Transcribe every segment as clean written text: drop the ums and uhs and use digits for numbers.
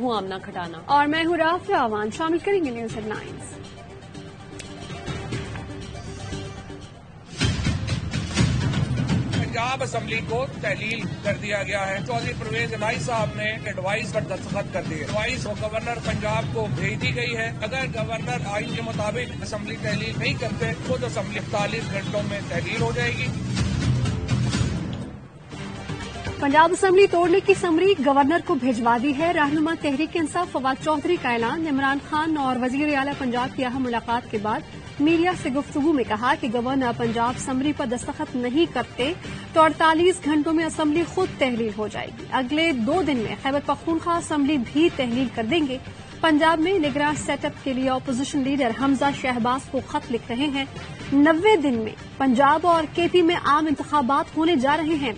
ہوں آمنہ کھٹانا اور میں ہوں رافع عوان. شامل کریں گے news headlines. Punjab assembly کو تحلیل کر دیا گیا ہے. چودھری پرویز الہی صاحب نے ایڈوائز پر دستخط کر دیے. ایڈوائز گورنر پنجاب کو بھیج دی گئی ہے. اگر گورنر آئین کے مطابق اسمبلی تحلیل نہیں کرتے خود اسمبلی 48 گھنٹوں میں تحلیل ہو جائے گی. پنجاب اسمبلی توڑنے کی سمری گورنر کو بھیجوا دی ہے. رہنما تحریک انصاف فواد چودھری کا اعلان. عمران خان اور وزیر اعلی پنجاب کی اہم ملاقات کے بعد میڈیا سے گفتگو میں کہا کہ گورنر پنجاب سمری پر دستخط نہیں کرتے تو 48 گھنٹوں میں اسمبلی خود تحلیل ہو جائے گی. اگلے 2 دن میں خیبر پختونخوا اسمبلی بھی تحلیل کر دیں گے. پنجاب میں نگراں سیٹ اپ کے لیے اپوزیشن لیڈر حمزہ شہباز کو خط لکھ رہے ہیں. 90 دن میں پنجاب اور کے پی میں عام انتخابات ہونے جا رہے ہیں.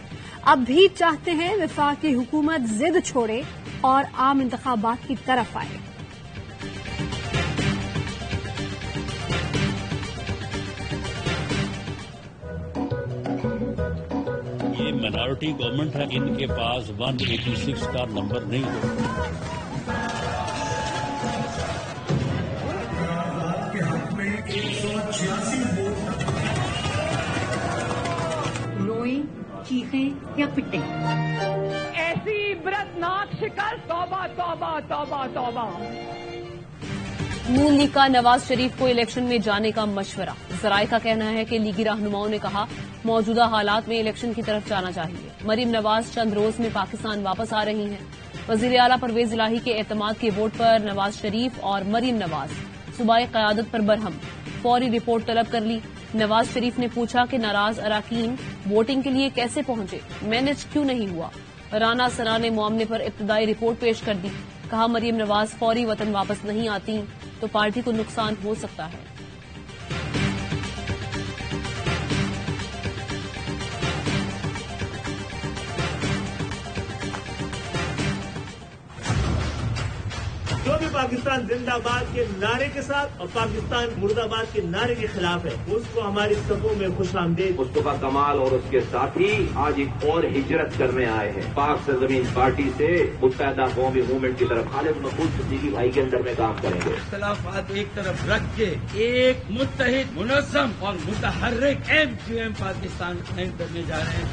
اب بھی چاہتے ہیں وفاقی حکومت ضد چھوڑے اور عام انتخابات کی طرف آئے. یہ مائنارٹی گورنمنٹ ہے, ان کے پاس 186 کا نمبر نہیں ہوگا. روئیں, چیخیں یا پٹیں, ایسی عبرتناک شکست. توبہ توبہ توبہ توبہ. نون لیگ کا نواز شریف کو الیکشن میں جانے کا مشورہ. ذرائع کا کہنا ہے کہ لیگی رہنماؤں نے کہا موجودہ حالات میں الیکشن کی طرف جانا چاہیے. مریم نواز چند روز میں پاکستان واپس آ رہی ہیں. وزیر اعلیٰ پرویز الہی کے اعتماد کے ووٹ پر نواز شریف اور مریم نواز صوبائی قیادت پر برہم. فوری رپورٹ طلب کر لی. نواز شریف نے پوچھا کہ ناراض اراکین ووٹنگ کے لیے کیسے پہنچے, مینج کیوں نہیں ہوا. رانا ثنا نے معاملے پر ابتدائی رپورٹ پیش کر دی. کہا مریم نواز فوری وطن واپس نہیں آتی تو پارٹی کو نقصان ہو سکتا ہے. '' پاکستان زندہ باد کے نعرے کے ساتھ اور پاکستان مرد آباد کے نعرے کے خلاف ہے, اس کو ہماری صفوں میں خوش آمدید. مصطفیٰ کمال اور اس کے ساتھی آج ایک اور ہجرت کرنے آئے ہیں. پاک سرزمین پارٹی سے متحدہ قومی موومنٹ کی طرف خالد مقبول صدیقی بھائی کے اندر میں کام کریں گے. اختلافات ایک طرف رکھ کے ایک متحد, منظم اور متحرک MQM پاکستان قائم کرنے جا رہے ہیں.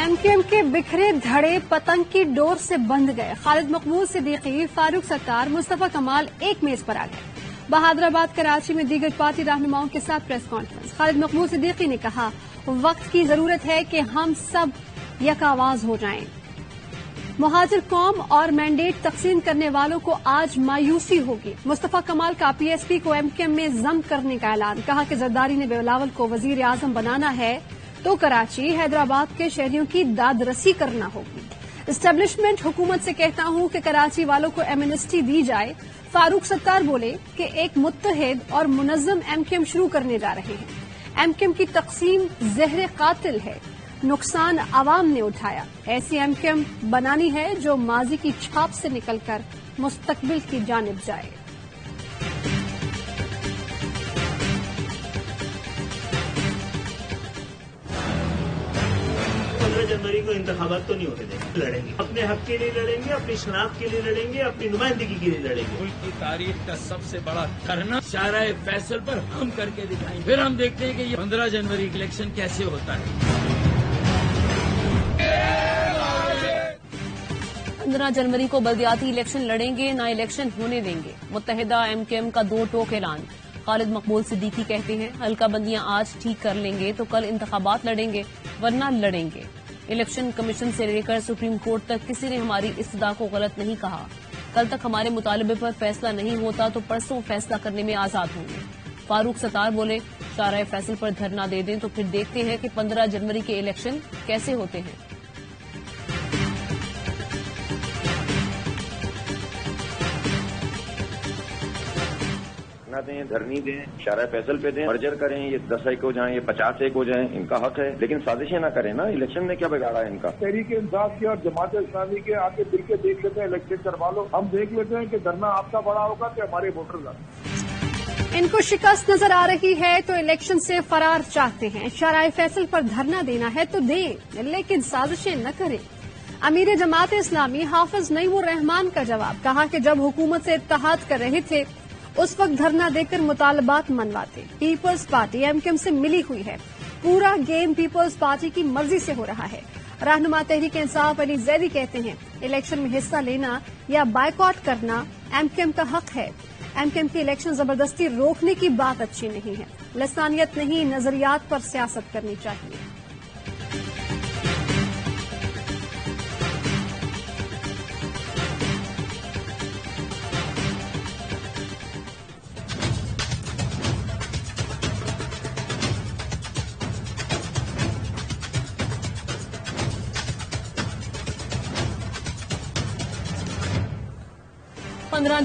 ایم کیو ایم کے بکھرے دھڑے پتنگ کی ڈور سے بندھ گئے. خالد مقبول صدیقی, فاروق ستار, مصطفیٰ کمال ایک میز پر آ گئے. بہادر آباد کراچی میں دیگر پارٹی رہنماؤں کے ساتھ پریس کانفرنس. خالد مقبول صدیقی نے کہا وقت کی ضرورت ہے کہ ہم سب یک آواز ہو جائیں. مہاجر قوم اور مینڈیٹ تقسیم کرنے والوں کو آج مایوسی ہوگی. مصطفیٰ کمال کا پی ایس پی کو ایم کیو ایم میں ضم کرنے کا اعلان. کہا کہ زرداری نے بلاول کو وزیر اعظم بنانا ہے تو کراچی, حیدرآباد کے شہریوں کی داد رسی کرنا ہوگی. اسٹیبلشمنٹ حکومت سے کہتا ہوں کہ کراچی والوں کو ایمنسٹی دی جائے. فاروق ستار بولے کہ ایک متحد اور منظم ایم کیو ایم شروع کرنے جا رہے ہیں. ایم کیو ایم کی تقسیم زہر قاتل ہے, نقصان عوام نے اٹھایا. ایسی ایم کیو ایم بنانی ہے جو ماضی کی چھاپ سے نکل کر مستقبل کی جانب جائے. جنوری کو انتخابات تو نہیں ہونے دیں گے. لڑیں گے, اپنے حق کے لیے لڑیں گے, اپنی شناخت کے لیے لڑیں گے, اپنی نمائندگی کے لیے لڑیں گے. ملک کی تاریخ کا سب سے بڑا دھرنا شارع فیصل پر ہم کر کے دکھائیں گے. پھر ہم دیکھتے ہیں کہ یہ 15 جنوری الیکشن کیسے ہوتا ہے. 15 جنوری کو بلدیاتی الیکشن لڑیں گے, نہ الیکشن ہونے دیں گے. متحدہ ایم کیو ایم کا 2 ٹوک اعلان. خالد مقبول صدیقی کہتے ہیں حلقہ بندیاں آج ٹھیک کر لیں گے تو کل انتخابات لڑیں گے, ورنہ لڑیں گے. الیکشن کمیشن سے لے کر سپریم کورٹ تک کسی نے ہماری استدعا کو غلط نہیں کہا. کل تک ہمارے مطالبے پر فیصلہ نہیں ہوتا تو پرسوں فیصلہ کرنے میں آزاد ہوں گے. فاروق ستار بولے شارع فیصل پر دھرنا دے دیں تو پھر دیکھتے ہیں کہ 15 جنوری کے الیکشن کیسے ہوتے ہیں. دیں, دھرنی دیں, شارع فیصل پہ دیں, مرجر کریں, یہ 10 ایک ہو جائیں, یہ 50 ایک ہو جائیں, ان کا حق ہے, لیکن سازشیں نہ کریں نا. الیکشن میں کیا بگاڑا ہے ان کا. تحریک انصاف کے اور جماعت اسلامی کے آگے مل کے دیکھ لیتے ہیں, الیکشن کروا لو. ہم دیکھ لیتے ہیں کہ دھرنا آپ کا بڑا ہوگا کہ ہمارے ووٹر کا. ان کو شکست نظر آ رہی ہے تو الیکشن سے فرار چاہتے ہیں. شارع فیصل پر دھرنا دینا ہے تو دیں, لیکن سازشیں نہ کریں. امیر جماعت اسلامی حافظ نعیم الرحمان کا جواب، کہا کہ جب حکومت سے اتحاد کر رہے تھے اس وقت دھرنا دے کر مطالبات منواتے. Peoples Party M Q M سے ملی ہوئی ہے، پورا گیم پیپلز پارٹی کی مرضی سے ہو رہا ہے. رہنما تحریک انصاف علی زیدی کہتے ہیں الیکشن میں حصہ لینا یا بائیکاٹ کرنا ایم کیو ایم کا حق ہے. ایم کیو ایم کی الیکشن زبردستی روکنے کی بات اچھی نہیں ہے. لسانیت نہیں، نظریات پر سیاست کرنی چاہیے.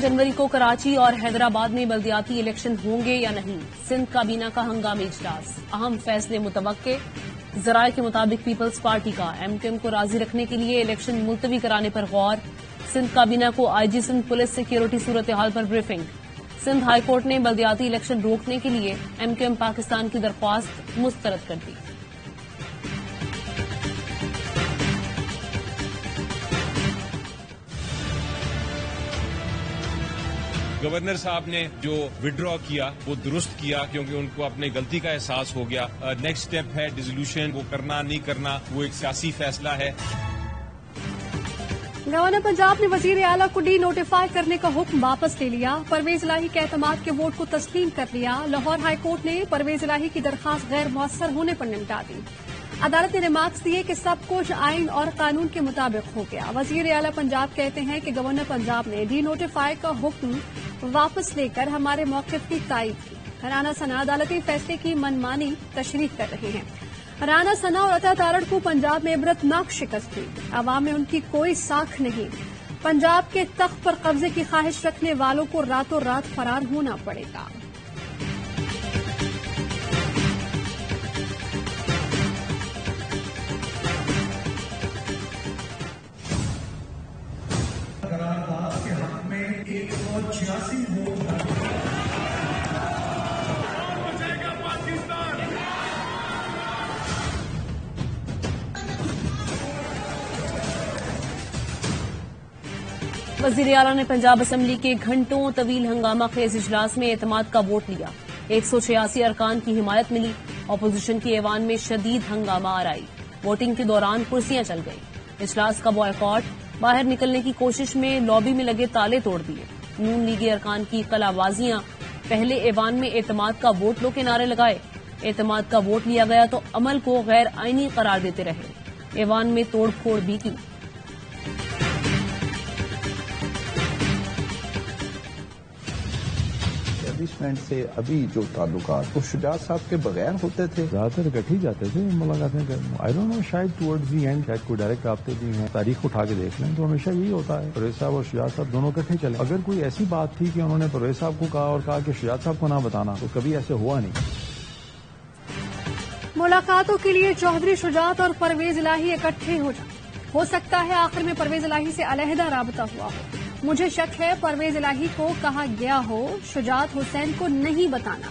جنوری کو کراچی اور حیدرآباد میں بلدیاتی الیکشن ہوں گے یا نہیں، سندھ کابینہ کا ہنگامی اجلاس، اہم فیصلے متوقع. ذرائع کے مطابق پیپلز پارٹی کا ایم کیو ایم کو راضی رکھنے کے لیے الیکشن ملتوی کرانے پر غور. سندھ کابینہ کو آئی جی سندھ پولیس سیکیورٹی صورتحال پر بریفنگ. سندھ ہائی کورٹ نے بلدیاتی الیکشن روکنے کے لیے ایم کیو ایم پاکستان کی درخواست مسترد کر دی. گورنر صاحب نے جو وڈرا کیا وہ درست کیا، کیونکہ ان کو اپنی غلطی کا احساس ہو گیا. نیکسٹ سٹیپ ہے ڈیزولوشن، وہ کرنا نہیں کرنا وہ ایک سیاسی فیصلہ ہے. گورنر پنجاب نے وزیر اعلیٰ کو ڈی نوٹیفائی کرنے کا حکم واپس لے لیا. پرویز الہی کے اعتماد کے ووٹ کو تسلیم کر لیا. لاہور ہائی کورٹ نے پرویز الہی کی درخواست غیر مؤثر ہونے پر نمٹا دی. عدالت نے ریمارکس دیے کہ سب کچھ آئین اور قانون کے مطابق ہو گیا. وزیر اعلیٰ پنجاب کہتے ہیں کہ گورنر پنجاب نے ڈی نوٹیفائی کا حکم واپس لے کر ہمارے موقف کی تائید کی. رانا ثنا عدالتی فیصلے کی منمانی تشریح کر رہے ہیں. رانا ثنا اور عطا تارڑ کو پنجاب میں عبرتناک شکست ہوئی. عوام میں ان کی کوئی ساکھ نہیں. پنجاب کے تخت پر قبضے کی خواہش رکھنے والوں کو راتوں رات فرار ہونا پڑے گا. وزیر اعلیٰ نے پنجاب اسمبلی کے گھنٹوں طویل ہنگامہ خیز اجلاس میں اعتماد کا ووٹ لیا. 186 ارکان کی حمایت ملی. اپوزیشن کی ایوان میں شدید ہنگامہ آرائی. ووٹنگ کے دوران کرسیاں چل گئیں. اجلاس کا بائیکاٹ، باہر نکلنے کی کوشش میں لابی میں لگے تالے توڑ دیے. نون لیگی ارکان کی قلعہ بازیاں. پہلے ایوان میں اعتماد کا ووٹ لو کے نعرے لگائے. اعتماد کا ووٹ لیا گیا تو عمل کو غیر آئینی قرار دیتے رہے. ایوان میں توڑ پھوڑ بھی کی. اسٹیبلشمنٹ سے ابھی جو تعلقات وہ شجاعت صاحب کے بغیر ہوتے تھے، زیادہ تر اکٹھے جاتے تھے ملاقاتیں کرنے. آئی ڈونٹ نو، شاید ٹورڈز دی اینڈ شاید کوئی ڈائریکٹ رابطے بھی ہیں. تاریخ اٹھا کے دیکھ لیں تو ہمیشہ یہی ہوتا ہے، پرویز صاحب اور شجاعت صاحب دونوں اکٹھے چلے. اگر کوئی ایسی بات تھی کہ انہوں نے پرویز صاحب کو کہا اور کہا کہ شجاعت صاحب کو نہ بتانا، تو کبھی ایسے ہوا نہیں. ملاقاتوں کے لیے چودھری شجاعت اور پرویز الہی اکٹھے ہو سکتا ہے آخر میں پرویز الہی سے علیحدہ رابطہ ہوا ہو. مجھے شک ہے پرویز الہی کو کہا گیا ہو شجاعت حسین کو نہیں بتانا.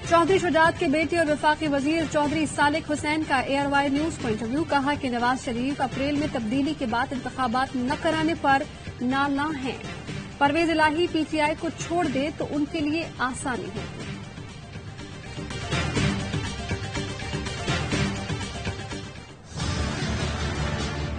چودھری شجاعت کے بیٹے اور وفاقی وزیر چودھری صالح حسین کا ایئر وائر نیوز کو انٹرویو. کہا کہ نواز شریف اپریل میں تبدیلی کے بعد انتخابات نہ کرانے پر نالاں ہیں. پرویز الہی پی ٹی آئی کو چھوڑ دے تو ان کے لیے آسانی ہوگی.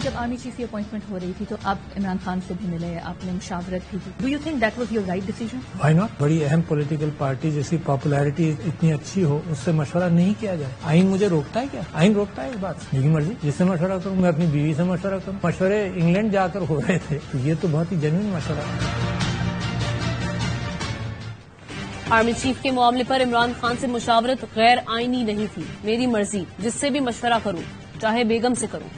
جب آرمی چیف کی اپوائنٹمنٹ ہو رہی تھی تو آپ عمران خان سے بھی ملے، آپ نے مشاورت بھی کی. Do you think that was your right decision? Why not? بڑی اہم پولیٹیکل پارٹی جیسی پاپولیرٹی اتنی اچھی ہو، اس سے مشورہ نہیں کیا جائے. آئین مجھے روکتا ہے کیا؟ آئین روکتا ہے اس بات؟ میری مرضی، جس سے مشورہ کروں میں اپنی بیوی سے مشورہ کروں. مشورے انگلینڈ جا کر ہو رہے تھے، تو یہ تو بہت ہی جینوئن مشورہ ہے. آرمی چیف کے معاملے پر عمران خان سے مشاورت غیر آئینی نہیں تھی. میری مرضی، جس سے بھی مشورہ کروں، چاہے بیگم سے کروں.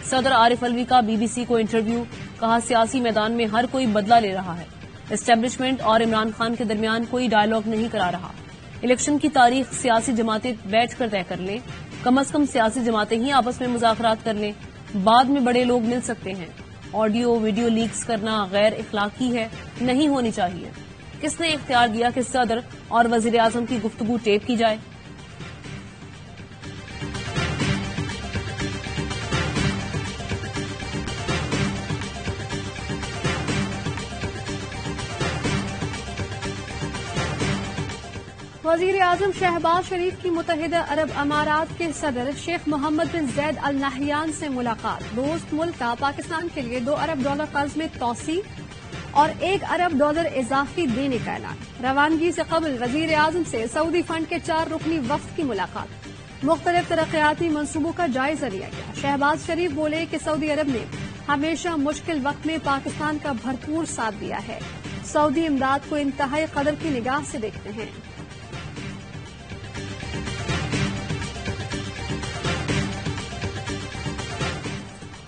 صدر عارف الوی کا بی بی سی کو انٹرویو. کہا سیاسی میدان میں ہر کوئی بدلہ لے رہا ہے. اسٹیبلشمنٹ اور عمران خان کے درمیان کوئی ڈائیلاگ نہیں کرا رہا. الیکشن کی تاریخ سیاسی جماعتیں بیٹھ کر طے کر لیں. کم از کم سیاسی جماعتیں ہی آپس میں مذاکرات کر لیں. بعد میں بڑے لوگ مل سکتے ہیں. آڈیو ویڈیو لیکس کرنا غیر اخلاقی ہے، نہیں ہونی چاہیے. کس نے اختیار دیا کہ صدر اور وزیر اعظم کی گفتگو ٹیپ کی جائے؟ وزیر اعظم شہباز شریف کی متحدہ عرب امارات کے صدر شیخ محمد بن زید ال نہیان سے ملاقات. دوست ملک کا پاکستان کے لیے $2 ارب قرض میں توسیع اور $1 ارب اضافی دینے کا اعلان. روانگی سے قبل وزیر اعظم سے سعودی فنڈ کے 4 رکنی وفد کی ملاقات. مختلف ترقیاتی منصوبوں کا جائزہ لیا گیا. شہباز شریف بولے کہ سعودی عرب نے ہمیشہ مشکل وقت میں پاکستان کا بھرپور ساتھ دیا ہے. سعودی امداد کو انتہائی قدر کی نگاہ سے دیکھتے ہیں.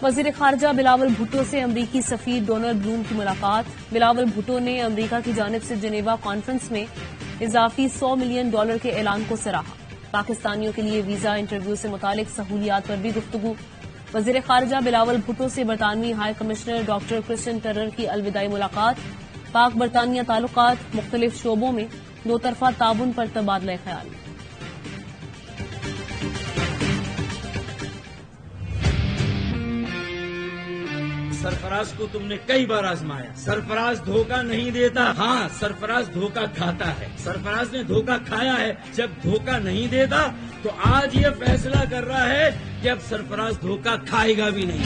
وزیر خارجہ بلاول بھٹو سے امریکی سفیر ڈونلڈ بلوم کی ملاقات. بلاول بھٹو نے امریکہ کی جانب سے جنیوا کانفرنس میں اضافی $100 ملین کے اعلان کو سراہا. پاکستانیوں کے لیے ویزا انٹرویو سے متعلق سہولیات پر بھی گفتگو. وزیر خارجہ بلاول بھٹو سے برطانوی ہائی کمشنر ڈاکٹر کرسٹن ٹرر کی الوداعی ملاقات. پاک برطانیہ تعلقات مختلف شعبوں میں 2 طرفہ تعاون پر تبادلہ خیال. سرفراز کو تم نے کئی بار آزمایا. سرفراز دھوکہ نہیں دیتا. ہاں، سرفراز دھوکہ کھاتا ہے. سرفراز نے دھوکہ کھایا ہے. جب دھوکہ نہیں دیتا تو آج یہ فیصلہ کر رہا ہے کہ اب سرفراز دھوکہ کھائے گا بھی نہیں.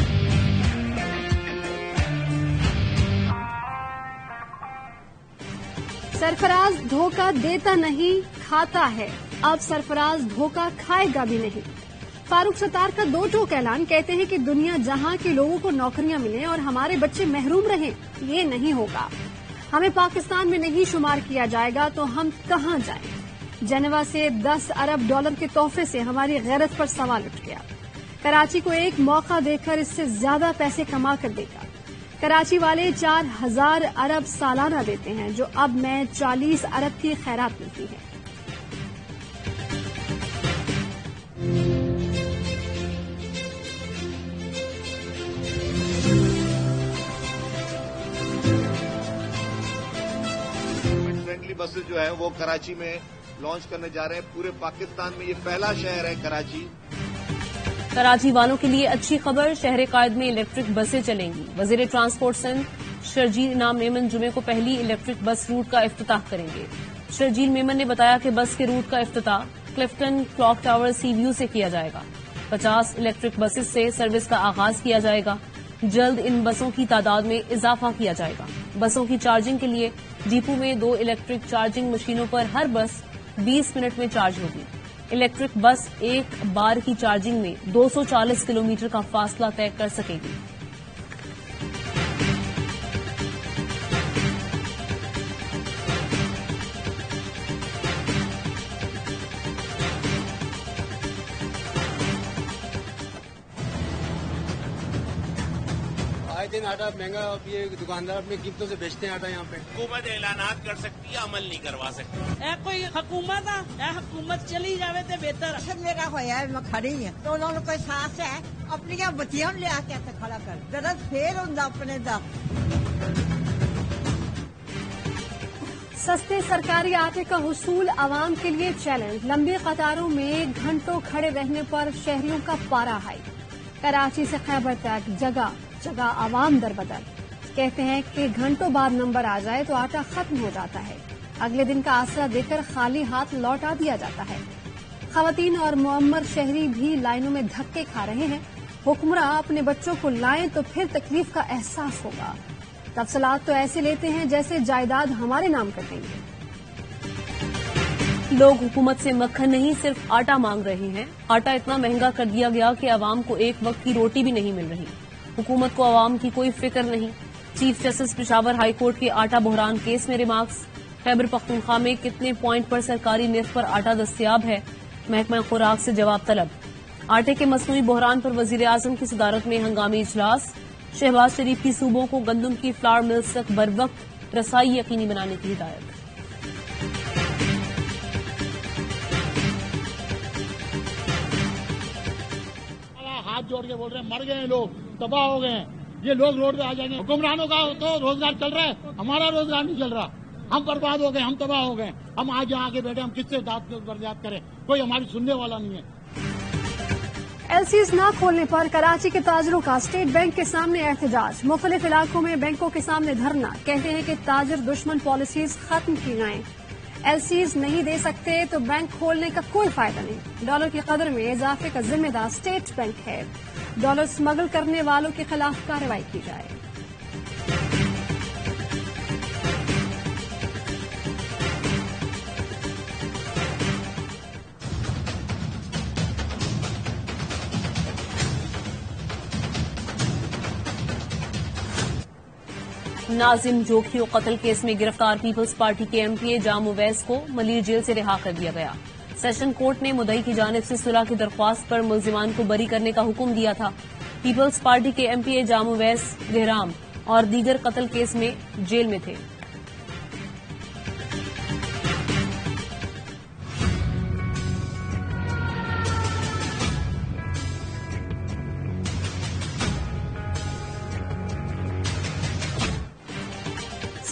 سرفراز دھوکہ دیتا نہیں، کھاتا ہے. اب سرفراز دھوکہ کھائے گا بھی نہیں. فاروق ستار کا 2 ٹوک اعلان. کہتے ہیں کہ دنیا جہاں کے لوگوں کو نوکریاں ملیں اور ہمارے بچے محروم رہیں، یہ نہیں ہوگا. ہمیں پاکستان میں نہیں شمار کیا جائے گا تو ہم کہاں جائیں. جنیوا سے $10 ارب کے تحفے سے ہماری غیرت پر سوال اٹھ گیا. کراچی کو ایک موقع دے کر اس سے زیادہ پیسے کما کر دے گا. کراچی والے 4000 ارب سالانہ دیتے ہیں، جو اب میں 40 ارب کی خیرات ملتی ہے. بسیں جو ہے وہ کراچی میں لانچ کرنے جا رہے ہیں. پورے پاکستان میں یہ پہلا شہر ہے کراچی. کراچی والوں کے لیے اچھی خبر. شہر قائد میں الیکٹرک بسیں چلیں گی. وزیر ٹرانسپورٹ سندھ شرجیل انعام میمن جمعے کو پہلی الیکٹرک بس روٹ کا افتتاح کریں گے. شرجیل میمن نے بتایا کہ بس کے روٹ کا افتتاح کلفٹن کلاک ٹاور سی ویو سے کیا جائے گا. 50 الیکٹرک بسز سے سروس کا آغاز کیا جائے گا. جلد ان بسوں کی تعداد میں اضافہ کیا جائے گا. بسوں کی چارجنگ کے لیے ڈیپو میں 2 الیکٹرک چارجنگ مشینوں پر ہر بس 20 منٹ میں چارج ہوگی. الیکٹرک بس ایک بار کی چارجنگ میں 240 کلومیٹر کا فاصلہ طے کر سکے گی. دن آٹا مہنگا، یہ دکاندار اپنی قیمتوں سے بیچتے ہیں آٹا. یہاں پہ حکومت اعلانات کر سکتی ہے، عمل نہیں کروا سکتی. کوئی حکومت حکومت چلی جاوے تو بہتر. میرا ہوا ہے میں کھڑی ہوں تو انہوں نے کوئی ساتھ ہے اپنی بچیاں لے کے کھڑا کر درد پھر ہوں اپنے دا. سستے سرکاری آٹے کا حصول عوام کے لیے چیلنج. لمبی قطاروں میں گھنٹوں کھڑے رہنے پر شہریوں کا پارا ہائی. کراچی سے خیبر تک جگہ جگہ عوام در بدر. کہتے ہیں کہ گھنٹوں بعد نمبر آ جائے تو آٹا ختم ہو جاتا ہے. اگلے دن کا آسرا دے کر خالی ہاتھ لوٹا دیا جاتا ہے. خواتین اور معمر شہری بھی لائنوں میں دھکے کھا رہے ہیں. حکمراں اپنے بچوں کو لائیں تو پھر تکلیف کا احساس ہوگا. تفصیلات تو ایسے لیتے ہیں جیسے جائیداد ہمارے نام کر دیں گے. لوگ حکومت سے مکھن نہیں صرف آٹا مانگ رہے ہیں. آٹا اتنا مہنگا کر دیا گیا کہ عوام کو ایک وقت کی روٹی بھی نہیں مل رہی. حکومت کو عوام کی کوئی فکر نہیں. Chief justice Peshawar high court کے آٹا بحران کیس میں ریمارکس. خیبر پختونخوا میں کتنے پوائنٹ پر سرکاری نرخ پر آٹا دستیاب ہے؟ محکمہ خوراک سے جواب طلب. آٹے کے مصنوعی بحران پر وزیر اعظم کی صدارت میں ہنگامی اجلاس. شہباز شریف کی صوبوں کو گندم کی فلاور ملز تک بروقت رسائی یقینی بنانے کی ہدایت. ہاتھ جوڑ کے بول رہے ہیں مر گئے ہیں لوگ، تباہ ہو گئے ہیں. یہ لوگ روڈ پہ آ جائیں گے. حکمرانوں کا تو روزگار چل رہا ہے، ہمارا روزگار نہیں چل رہا. ہم برباد ہو گئے، ہم تباہ ہو گئے. ہم آج یہاں کے بیٹھے، ہم کس سے برداشت کریں؟ کوئی ہماری سننے والا نہیں ہے. ایل سیز نہ کھولنے پر کراچی کے تاجروں کا اسٹیٹ بینک کے سامنے احتجاج. مختلف علاقوں میں بینکوں کے سامنے دھرنا. کہتے ہیں کہ تاجر دشمن پالیسیز ختم کی جائیں. LCs نہیں دے سکتے تو بینک کھولنے کا کوئی فائدہ نہیں. ڈالر کی قدر میں اضافے کا ذمہ دار اسٹیٹ بینک ہے. ڈالر اسمگل کرنے والوں کے خلاف کارروائی کی جائے. ناظم جوکھیو قتل کیس میں گرفتار پیپلز پارٹی کے MPA جام اویس کو ملیر جیل سے رہا کر دیا گیا. سیشن کورٹ نے مدعی کی جانب سے صلح کی درخواست پر ملزمان کو بری کرنے کا حکم دیا تھا. پیپلز پارٹی کے MPA جام اویس گہرام اور دیگر قتل کیس میں جیل میں تھے.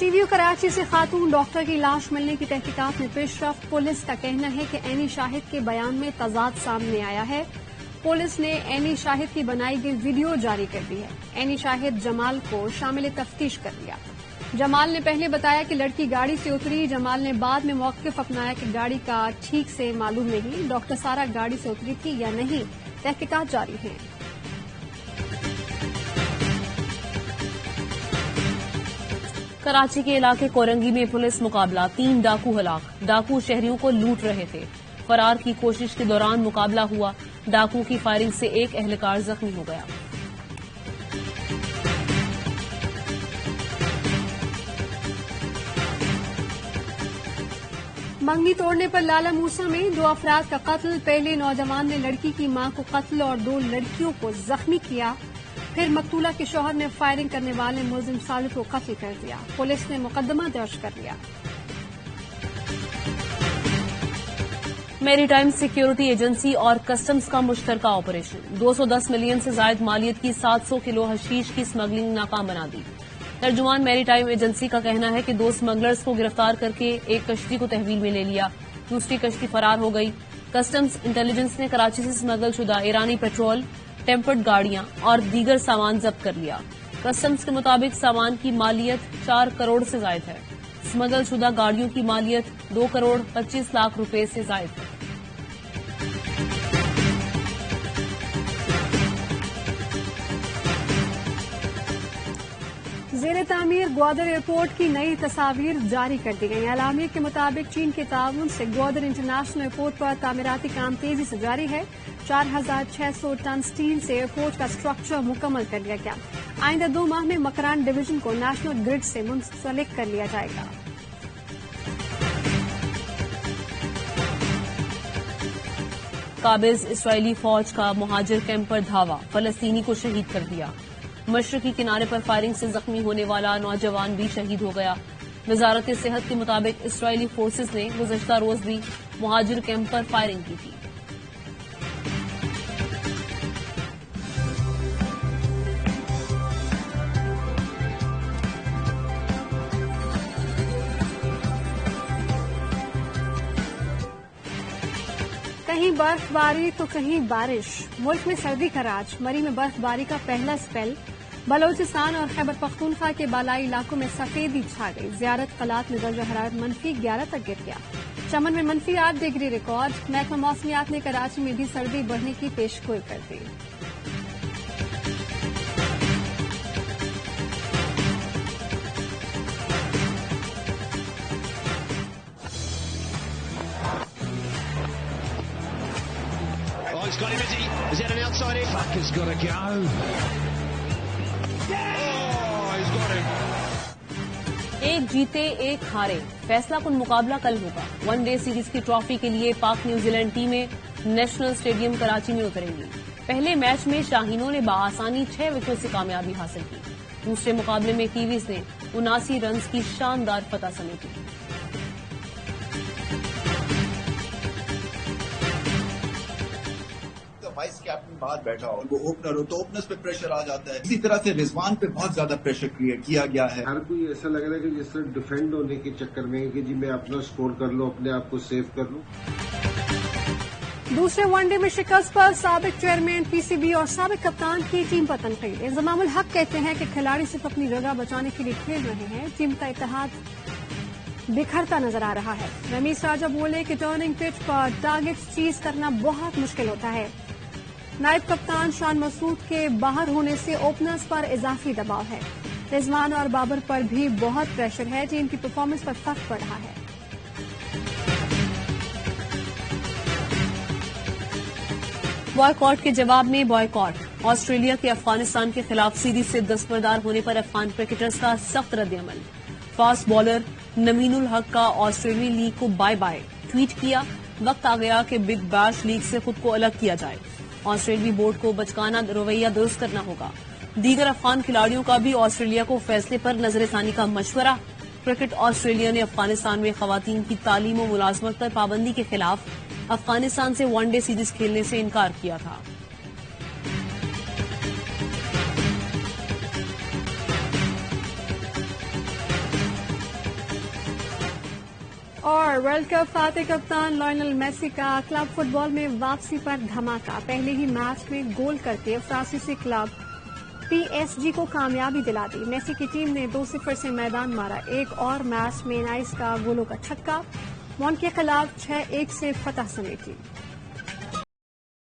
CVU کراچی سے خاتون ڈاکٹر کی لاش ملنے کی تحقیقات میں پیش رفت. پولیس کا کہنا ہے کہ اینی شاہد کے بیان میں تضاد سامنے آیا ہے. پولیس نے اینی شاہد کی بنائی گئی ویڈیو جاری کر دی ہے. اینی شاہد جمال کو شامل تفتیش کر دیا. جمال نے پہلے بتایا کہ لڑکی گاڑی سے اتری. جمال نے بعد میں موقف اپنایا کہ گاڑی کا ٹھیک سے معلوم نہیں. ڈاکٹر سارا گاڑی سے اتری تھی یا نہیں، تحقیقات جاری ہیں. کراچی کے علاقے کورنگی میں پولیس مقابلہ، 3 ڈاکو ہلاک. ڈاکو شہریوں کو لوٹ رہے تھے. فرار کی کوشش کے دوران مقابلہ ہوا. ڈاکو کی فائرنگ سے ایک اہلکار زخمی ہو گیا. منگنی توڑنے پر لالا موسا میں 2 افراد کا قتل. پہلے نوجوان نے لڑکی کی ماں کو قتل اور 2 لڑکیوں کو زخمی کیا. پھر مقتولہ کے شوہر نے فائرنگ کرنے والے ملزم صادق کو قتل کر دیا. پولیس نے مقدمہ درج کر لیا. میری ٹائم سیکیورٹی ایجنسی اور کسٹمز کا مشترکہ آپریشن. 210 ملین سے زائد مالیت کی 700 کلو حشیش کی اسمگلنگ ناکام بنا دی. ترجمان میری ٹائم ایجنسی کا کہنا ہے کہ 2 اسمگلرز کو گرفتار کر کے ایک کشتی کو تحویل میں لے لیا. دوسری کشتی فرار ہو گئی. کسٹمز انٹیلیجنس نے کراچی سے اسمگل شدہ ایرانی پیٹرول، ٹیمپرڈ گاڑیاں اور دیگر سامان ضبط کر لیا. کسٹمز کے مطابق سامان کی مالیت 4 کروڑ سے زائد ہے. اسمگل شدہ گاڑیوں کی مالیت 2 کروڑ 25 لاکھ روپے سے زائد ہے. زیر تعمیر گوادر ایئرپورٹ کی نئی تصاویر جاری کر دی گئی. اعلامیے کے مطابق چین کے تعاون سے گوادر انٹرنیشنل ایئرپورٹ پر تعمیراتی کام تیزی سے جاری ہے. 4600 ٹن سٹیل سے ایئرپورٹ کا اسٹرکچر مکمل کر لیا گیا. آئندہ 2 ماہ میں مکران ڈویژن کو نیشنل گرڈ سے منسلک کر لیا جائے گا. قابض اسرائیلی فوج کا مہاجر کیمپ پر دھاوا، فلسطینی کو شہید کر دیا. مشرقی کنارے پر فائرنگ سے زخمی ہونے والا نوجوان بھی شہید ہو گیا. وزارت صحت کے مطابق اسرائیلی فورسز نے گزشتہ روز بھی مہاجر کیمپ پر فائرنگ کی تھی. کہیں برف باری تو کہیں بارش. ملک میں سردی کا راج. مری میں برف باری کا پہلا اسپیل. بلوچستان اور خیبر پختونخوا کے بالائی علاقوں میں سفیدی چھا گئی. زیارت قلات میں درجہ حرارت -11 تک گر گیا. چمن میں -8 ڈگری ریکارڈ. محکمہ موسمیات نے کراچی میں بھی سردی بڑھنے کی پیشگوئی کر دی. He's got him, is he? Is he on the outside here? Fucker's got to go. Oh, he's got him. ایک جیتے ایک ہارے، فیصلہ کن مقابلہ کل ہوگا. 1 ڈے سیریز کی ٹرافی کے لیے پاک نیوزی لینڈ ٹیمیں نیشنل اسٹیڈیم کراچی میں اتریں گی. پہلے میچ میں شاہینوں نے بآسانی 6 وکٹوں سے کامیابی حاصل کی. دوسرے مقابلے میں کیویز نے 79 رنز کی شاندار فتح سمیٹی. وائس کیپٹن باہر بیٹھا ہو، وہ اوپنر ہو تو اوپنرز پہ پریشر آ جاتا ہے. اسی طرح سے رضوان پہ بہت زیادہ پریشر کریٹ کیا گیا ہے. ہر کوئی ایسا لگ رہا ہے کہ جس طرح ڈیفینڈ ہونے کے چکر میں کہ جی میں اپنا سکور کر لوں، اپنے آپ کو سیو کر لوں. دوسرے ون ڈے میں شکست پر سابق چیئرمین PCB اور سابق کپتان کی ٹیم پر تنقید. انضمام الحق کہتے ہیں کہ کھلاڑی صرف اپنی جگہ بچانے کے لیے کھیل رہے ہیں. ٹیم کا اتحاد بکھرتا نظر آ رہا ہے۔ رمیز راجہ بولے کہ ٹرننگ پچ پر ٹارگٹ چیز کرنا بہت مشکل ہوتا ہے۔ نائب کپتان شان مسعود کے باہر ہونے سے اوپنرز پر اضافی دباؤ ہے۔ رضوان اور بابر پر بھی بہت پریشر ہے، ٹیم کی پرفارمنس پر فرق پڑ رہا ہے۔ بوائے کے جواب میں بوائے آسٹریلیا کے افغانستان کے خلاف سیریز سے دستبردار ہونے پر افغان کرکٹرز کا سخت رد عمل۔ فاسٹ بالر نمین الحق کا آسٹریلوی لیگ کو بائے بائے، ٹویٹ کیا وقت آ گیا کہ بگ بیش لیگ سے خود کو الگ کیا جائے، آسٹریلوی بورڈ کو بچکانہ رویہ درست کرنا ہوگا۔ دیگر افغان کھلاڑیوں کا بھی آسٹریلیا کو فیصلے پر نظر ثانی کا مشورہ۔ کرکٹ آسٹریلیا نے افغانستان میں خواتین کی تعلیم و ملازمت پر پابندی کے خلاف افغانستان سے ون ڈے سیریز کھیلنے سے انکار کیا تھا۔ اور ورلڈ کپ فاتح کپتان لائنل میسی کا کلب فٹ بال میں واپسی پر دھماکہ، پہلے ہی میچ میں گول کر کے فرانسیسی کلب پی ایس جی کو کامیابی دلا دی۔ میسی کی ٹیم نے 2-0 سے میدان مارا۔ ایک اور میچ میں نائس کا گولوں کا چھکا، مون کے خلاف 6-1 سے فتح سمیٹی۔